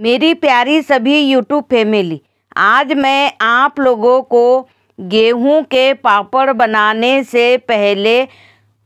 मेरी प्यारी सभी यूट्यूब फैमिली, आज मैं आप लोगों को गेहूं के पापड़ बनाने से पहले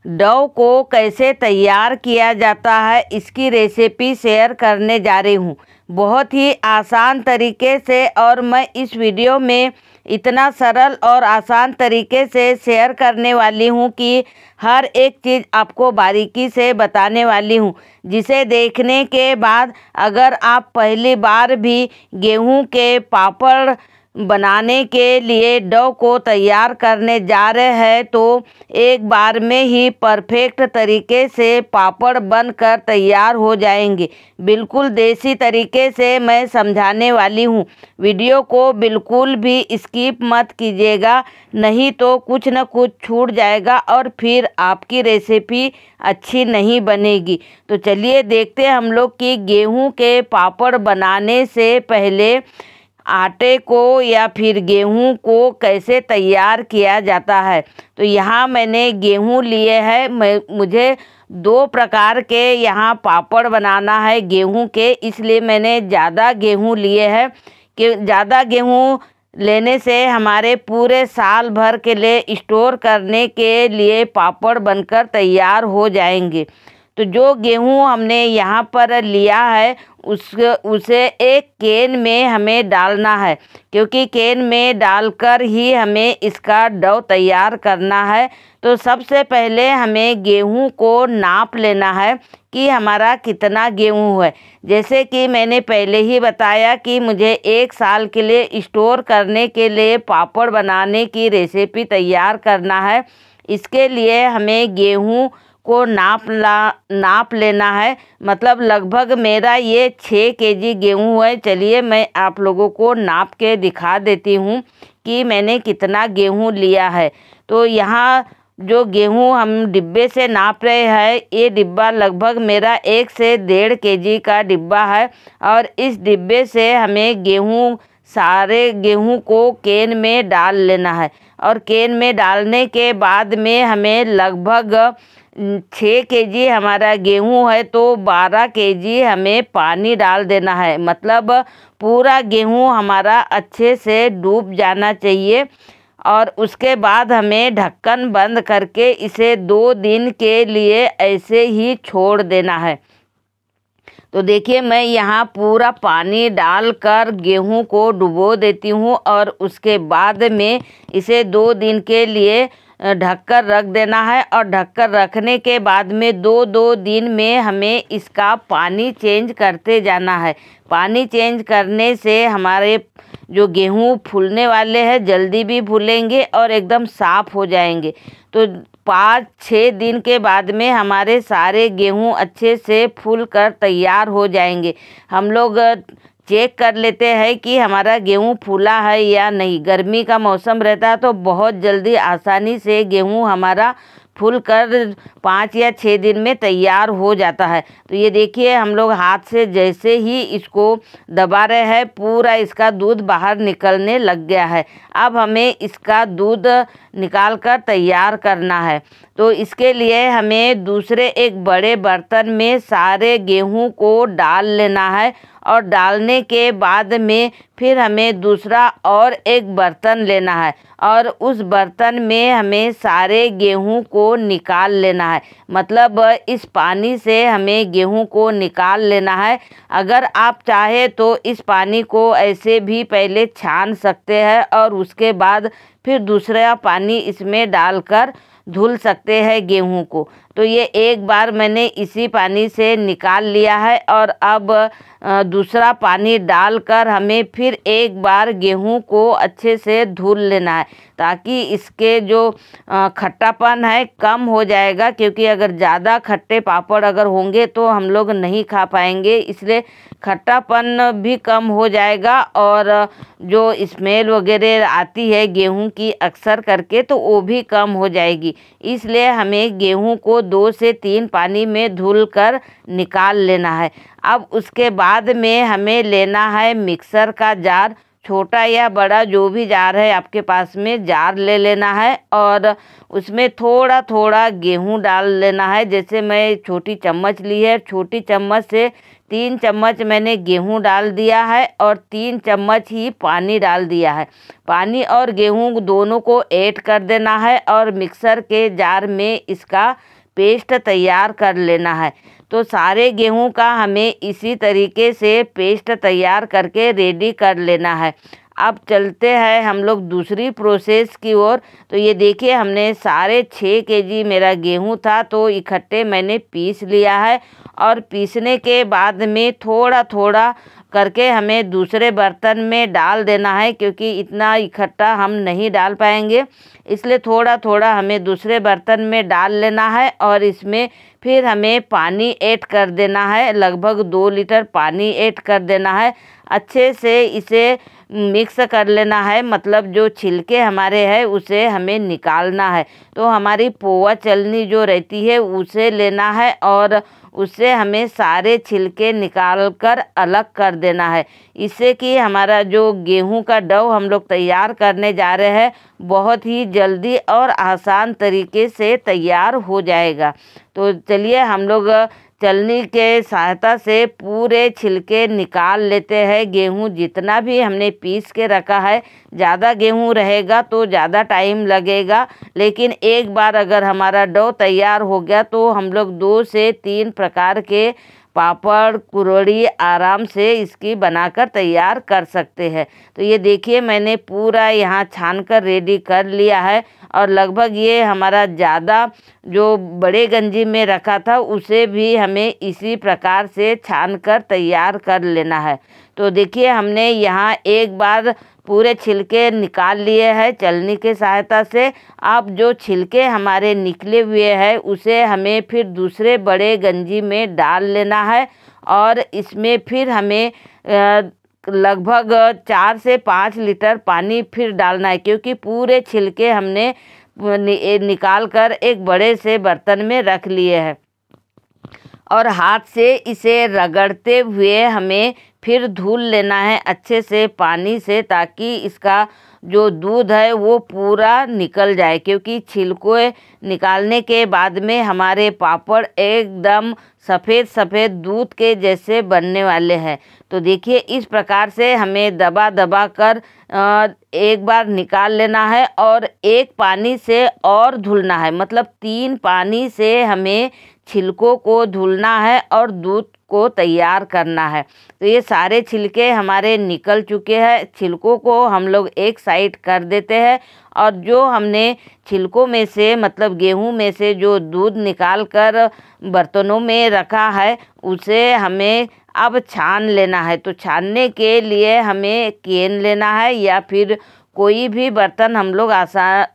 डो को कैसे तैयार किया जाता है इसकी रेसिपी शेयर करने जा रही हूँ। बहुत ही आसान तरीके से, और मैं इस वीडियो में इतना सरल और आसान तरीके से शेयर करने वाली हूँ कि हर एक चीज़ आपको बारीकी से बताने वाली हूँ, जिसे देखने के बाद अगर आप पहली बार भी गेहूं के पापड़ बनाने के लिए डो को तैयार करने जा रहे हैं तो एक बार में ही परफेक्ट तरीके से पापड़ बनकर तैयार हो जाएंगे। बिल्कुल देसी तरीके से मैं समझाने वाली हूँ। वीडियो को बिल्कुल भी स्किप मत कीजिएगा, नहीं तो कुछ न कुछ छूट जाएगा और फिर आपकी रेसिपी अच्छी नहीं बनेगी। तो चलिए देखते हैं हम लोग कि गेहूं के पापड़ बनाने से पहले आटे को या फिर गेहूं को कैसे तैयार किया जाता है। तो यहाँ मैंने गेहूं लिए हैं। मुझे दो प्रकार के यहाँ पापड़ बनाना है गेहूं के, इसलिए मैंने ज़्यादा गेहूं लिए हैं कि ज़्यादा गेहूं लेने से हमारे पूरे साल भर के लिए स्टोर करने के लिए पापड़ बनकर तैयार हो जाएंगे। तो जो गेहूं हमने यहाँ पर लिया है उसे एक कैन में हमें डालना है, क्योंकि कैन में डालकर ही हमें इसका डो तैयार करना है। तो सबसे पहले हमें गेहूं को नाप लेना है कि हमारा कितना गेहूं है। जैसे कि मैंने पहले ही बताया कि मुझे एक साल के लिए स्टोर करने के लिए पापड़ बनाने की रेसिपी तैयार करना है। इसके लिए हमें गेहूं को नाप लेना है। मतलब लगभग मेरा ये 6 केजी गेहूं है। चलिए मैं आप लोगों को नाप के दिखा देती हूँ कि मैंने कितना गेहूं लिया है। तो यहाँ जो गेहूं हम डिब्बे से नाप रहे हैं, ये डिब्बा लगभग मेरा 1 से 1.5 केजी का डिब्बा है। और इस डिब्बे से हमें सारे गेहूं को कैन में डाल लेना है। और कैन में डालने के बाद में हमें लगभग 6 केजी हमारा गेहूं है तो 12 केजी हमें पानी डाल देना है। मतलब पूरा गेहूं हमारा अच्छे से डूब जाना चाहिए। और उसके बाद हमें ढक्कन बंद करके इसे 2 दिन के लिए ऐसे ही छोड़ देना है। तो देखिए मैं यहाँ पूरा पानी डालकर गेहूं को डुबो देती हूँ और उसके बाद में इसे 2 दिन के लिए ढककर रख देना है। और ढककर रखने के बाद में 2-2 दिन में हमें इसका पानी चेंज करते जाना है। पानी चेंज करने से हमारे जो गेहूं फूलने वाले हैं जल्दी भी फूलेंगे और एकदम साफ़ हो जाएंगे। तो 5-6 दिन के बाद में हमारे सारे गेहूं अच्छे से फूल कर तैयार हो जाएंगे। हम लोग चेक कर लेते हैं कि हमारा गेहूं फूला है या नहीं। गर्मी का मौसम रहता है तो बहुत जल्दी आसानी से गेहूं हमारा फूल कर 5 या 6 दिन में तैयार हो जाता है। तो ये देखिए हम लोग हाथ से जैसे ही इसको दबा रहे हैं पूरा इसका दूध बाहर निकलने लग गया है। अब हमें इसका दूध निकाल कर तैयार करना है। तो इसके लिए हमें दूसरे एक बड़े बर्तन में सारे गेहूं को डाल लेना है। और डालने के बाद में फिर हमें दूसरा और एक बर्तन लेना है और उस बर्तन में हमें सारे गेहूं को निकाल लेना है। मतलब इस पानी से हमें गेहूं को निकाल लेना है। अगर आप चाहे तो इस पानी को ऐसे भी पहले छान सकते हैं और उसके बाद फिर दूसरा पानी इसमें डालकर धुल सकते हैं गेहूं को। तो ये एक बार मैंने इसी पानी से निकाल लिया है और अब दूसरा पानी डालकर हमें फिर एक बार गेहूं को अच्छे से धुल लेना है, ताकि इसके जो खट्टापन है कम हो जाएगा। क्योंकि अगर ज़्यादा खट्टे पापड़ अगर होंगे तो हम लोग नहीं खा पाएंगे, इसलिए खट्टापन भी कम हो जाएगा और जो स्मेल वगैरह आती है गेहूं की अक्सर करके तो वो भी कम हो जाएगी। इसलिए हमें गेहूं को 2 से 3 पानी में धुल कर निकाल लेना है। अब उसके बाद में हमें लेना है मिक्सर का जार। छोटा या बड़ा जो भी जार है आपके पास में जार ले लेना है और उसमें थोड़ा थोड़ा गेहूं डाल लेना है। जैसे मैं छोटी चम्मच ली है, छोटी चम्मच से 3 चम्मच मैंने गेहूं डाल दिया है और 3 चम्मच ही पानी डाल दिया है। पानी और गेहूं दोनों को ऐड कर देना है और मिक्सर के जार में इसका पेस्ट तैयार कर लेना है। तो सारे गेहूं का हमें इसी तरीके से पेस्ट तैयार करके रेडी कर लेना है। अब चलते हैं हम लोग दूसरी प्रोसेस की ओर। तो ये देखिए हमने सारे 6 केजी मेरा गेहूं था तो इकट्ठे मैंने पीस लिया है और पीसने के बाद में थोड़ा थोड़ा करके हमें दूसरे बर्तन में डाल देना है, क्योंकि इतना इकट्ठा हम नहीं डाल पाएंगे, इसलिए थोड़ा थोड़ा हमें दूसरे बर्तन में डाल लेना है और इसमें फिर हमें पानी ऐड कर देना है। लगभग 2 लीटर पानी ऐड कर देना है। अच्छे से इसे मिक्स कर लेना है, मतलब जो छिलके हमारे हैं उसे हमें निकालना है। तो हमारी पोहा चलनी जो रहती है उसे लेना है और उससे हमें सारे छिलके निकाल कर अलग कर देना है, इससे कि हमारा जो गेहूं का डो हम लोग तैयार करने जा रहे हैं बहुत ही जल्दी और आसान तरीके से तैयार हो जाएगा। तो चलिए हम लोग चलनी के सहायता से पूरे छिलके निकाल लेते हैं। गेहूं जितना भी हमने पीस के रखा है, ज़्यादा गेहूं रहेगा तो ज़्यादा टाइम लगेगा, लेकिन एक बार अगर हमारा डो तैयार हो गया तो हम लोग 2 से 3 प्रकार के पापड़ कुरड़ी आराम से इसकी बनाकर तैयार कर सकते हैं। तो ये देखिए मैंने पूरा यहाँ छान कर रेडी कर लिया है और लगभग ये हमारा ज़्यादा जो बड़े गंजी में रखा था उसे भी हमें इसी प्रकार से छान कर तैयार कर लेना है। तो देखिए हमने यहाँ एक बार पूरे छिलके निकाल लिए हैं चलनी के सहायता से। अब जो छिलके हमारे निकले हुए हैं उसे हमें फिर दूसरे बड़े गंजी में डाल लेना है और इसमें फिर हमें लगभग 4 से 5 लीटर पानी फिर डालना है, क्योंकि पूरे छिलके हमने निकाल कर एक बड़े से बर्तन में रख लिए हैं और हाथ से इसे रगड़ते हुए हमें फिर धुल लेना है अच्छे से पानी से, ताकि इसका जो दूध है वो पूरा निकल जाए, क्योंकि छिलके निकालने के बाद में हमारे पापड़ एकदम सफ़ेद सफ़ेद दूध के जैसे बनने वाले हैं। तो देखिए इस प्रकार से हमें दबा दबा कर एक बार निकाल लेना है और एक पानी से और धुलना है, मतलब 3 पानी से हमें छिलकों को धुलना है और दूध को तैयार करना है। तो ये सारे छिलके हमारे निकल चुके हैं। छिलकों को हम लोग एक साइड कर देते हैं और जो हमने छिलकों में से मतलब गेहूं में से जो दूध निकाल कर बर्तनों में रखा है उसे हमें अब छान लेना है। तो छानने के लिए हमें केन लेना है या फिर कोई भी बर्तन हम लोग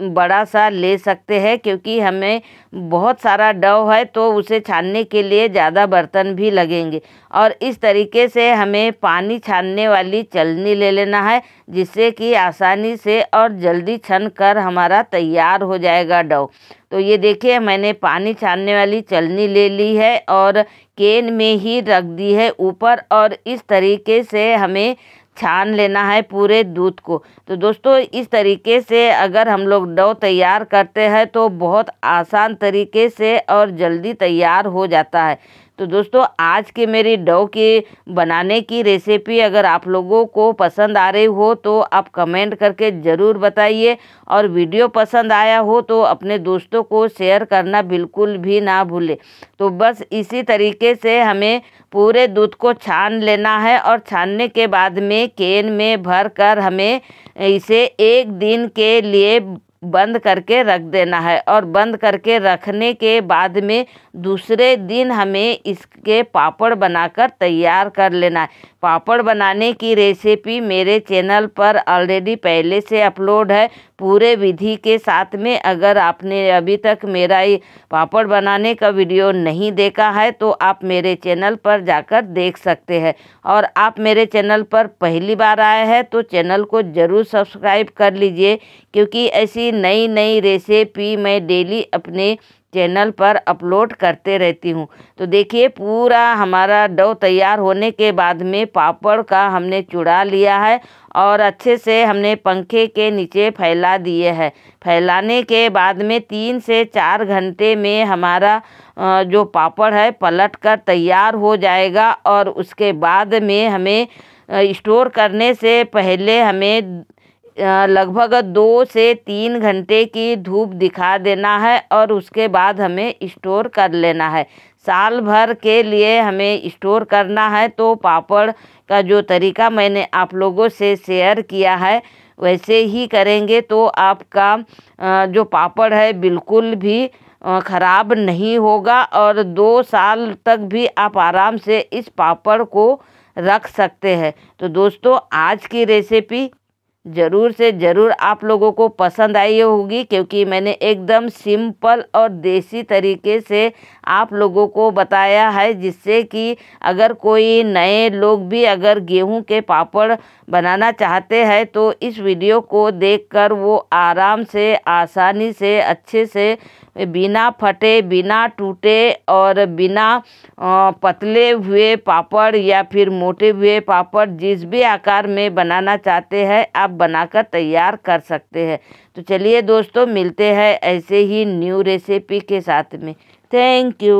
बड़ा सा ले सकते हैं, क्योंकि हमें बहुत सारा डो है तो उसे छानने के लिए ज़्यादा बर्तन भी लगेंगे। और इस तरीके से हमें पानी छानने वाली चलनी ले लेना है, जिससे कि आसानी से और जल्दी छन कर हमारा तैयार हो जाएगा डो। तो ये देखिए मैंने पानी छानने वाली चलनी ले ली है और केन में ही रख दी है ऊपर, और इस तरीके से हमें छान लेना है पूरे दूध को। तो दोस्तों इस तरीके से अगर हम लोग डो तैयार करते हैं तो बहुत आसान तरीके से और जल्दी तैयार हो जाता है। तो दोस्तों आज की मेरी डो की बनाने की रेसिपी अगर आप लोगों को पसंद आ रही हो तो आप कमेंट करके ज़रूर बताइए, और वीडियो पसंद आया हो तो अपने दोस्तों को शेयर करना बिल्कुल भी ना भूलें। तो बस इसी तरीके से हमें पूरे दूध को छान लेना है और छानने के बाद में केन में भर कर हमें इसे 1 दिन के लिए बंद करके रख देना है, और बंद करके रखने के बाद में दूसरे दिन हमें इसके पापड़ बनाकर तैयार कर लेना है। पापड़ बनाने की रेसिपी मेरे चैनल पर ऑलरेडी पहले से अपलोड है पूरे विधि के साथ में। अगर आपने अभी तक मेरा ये पापड़ बनाने का वीडियो नहीं देखा है तो आप मेरे चैनल पर जाकर देख सकते हैं, और आप मेरे चैनल पर पहली बार आए हैं तो चैनल को ज़रूर सब्सक्राइब कर लीजिए, क्योंकि ऐसी नई नई रेसिपी मैं डेली अपने चैनल पर अपलोड करते रहती हूँ। तो देखिए पूरा हमारा डो तैयार होने के बाद में पापड़ का हमने चुड़ा लिया है और अच्छे से हमने पंखे के नीचे फैला दिए हैं। फैलाने के बाद में 3 से 4 घंटे में हमारा जो पापड़ है पलट कर तैयार हो जाएगा। और उसके बाद में हमें स्टोर करने से पहले हमें लगभग 2 से 3 घंटे की धूप दिखा देना है और उसके बाद हमें स्टोर कर लेना है। साल भर के लिए हमें स्टोर करना है। तो पापड़ का जो तरीका मैंने आप लोगों से शेयर किया है वैसे ही करेंगे तो आपका जो पापड़ है बिल्कुल भी ख़राब नहीं होगा और 2 साल तक भी आप आराम से इस पापड़ को रख सकते हैं। तो दोस्तों आज की रेसिपी ज़रूर से ज़रूर आप लोगों को पसंद आई होगी, क्योंकि मैंने एकदम सिंपल और देसी तरीके से आप लोगों को बताया है, जिससे कि अगर कोई नए लोग भी अगर गेहूं के पापड़ बनाना चाहते हैं तो इस वीडियो को देखकर वो आराम से आसानी से अच्छे से बिना फटे बिना टूटे और बिना पतले हुए पापड़ या फिर मोटे हुए पापड़ जिस भी आकार में बनाना चाहते हैं आप बनाकर तैयार कर सकते हैं। तो चलिए दोस्तों मिलते हैं ऐसे ही न्यू रेसिपी के साथ में। Thank you.